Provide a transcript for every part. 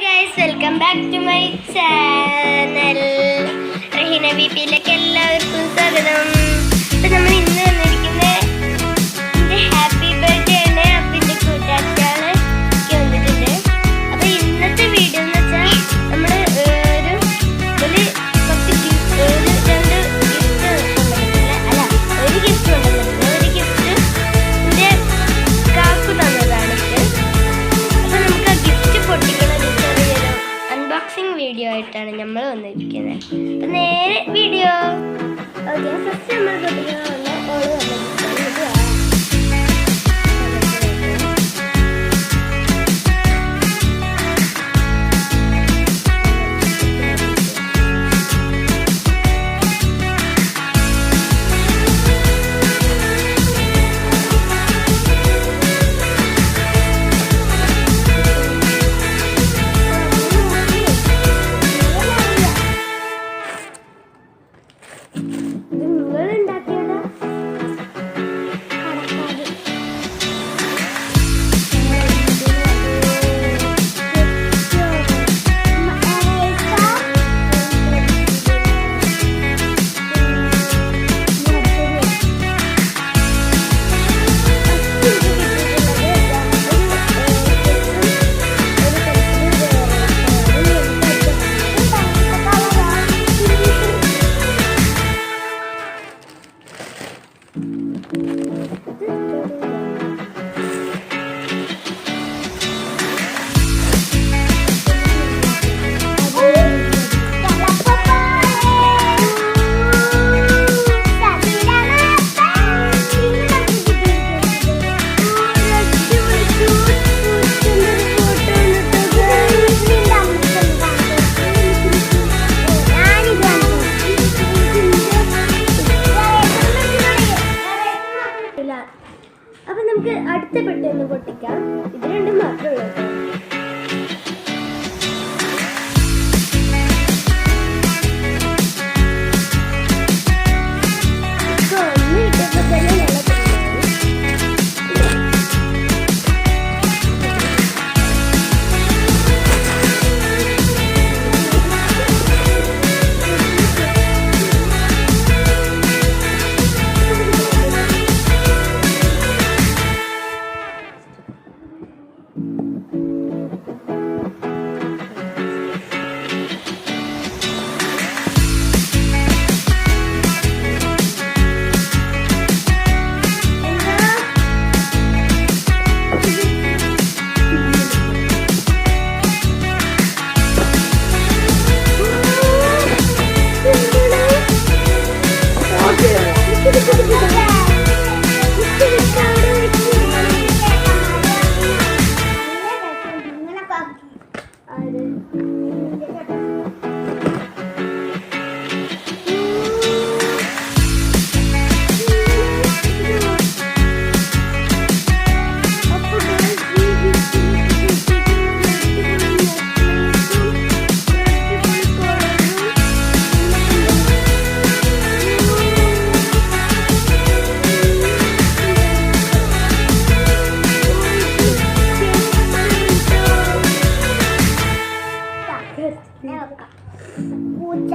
Guys, welcome back to my channel. Raheena വിപിയിലേക്ക് എല്ലാവർക്കും സ്വാഗതം. അപ്പം നമ്മൾ ഇന്ന് വന്നിരിക്കുന്നത് എൻ്റെ ഹാപ്പി ബർത്ത്ഡേ ആണ്. അപ്പം എൻ്റെ കൂട്ടുകാരികള് വന്നിട്ടുണ്ട്. അപ്പം ഇന്നത്തെ വീഡിയോ എന്ന് വെച്ചാൽ നമ്മൾ കുറച്ച് ഒരു ഗിഫ്റ്റ് കൊണ്ടുവന്നിട്ടില്ല. ഒരു ഗിഫ്റ്റ് എൻ്റെ കാക്കു തന്നതാണ്. അപ്പം നമുക്ക് ആ ഗിഫ്റ്റ് പൊട്ടിക്കണം. അൺബോക്സിംഗ് വീഡിയോ ആയിട്ടാണ് നമ്മൾ വന്നിരിക്കുന്നത്. അപ്പം നേരെ വീഡിയോ. ഓക്കെ, ഫസ്റ്റ് നമ്മൾ പൊട്ടിക്കാനുള്ള ഓള് വന്നിരിക്കുന്നത്. അപ്പൊ നമുക്ക് അടുത്ത പെട്ടി ഒന്ന് പൊട്ടിക്കാം. ഇത് രണ്ടും മാത്രമേ ഉള്ളൂ. പൂച്ച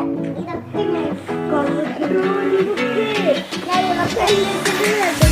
ഇതൊക്കെ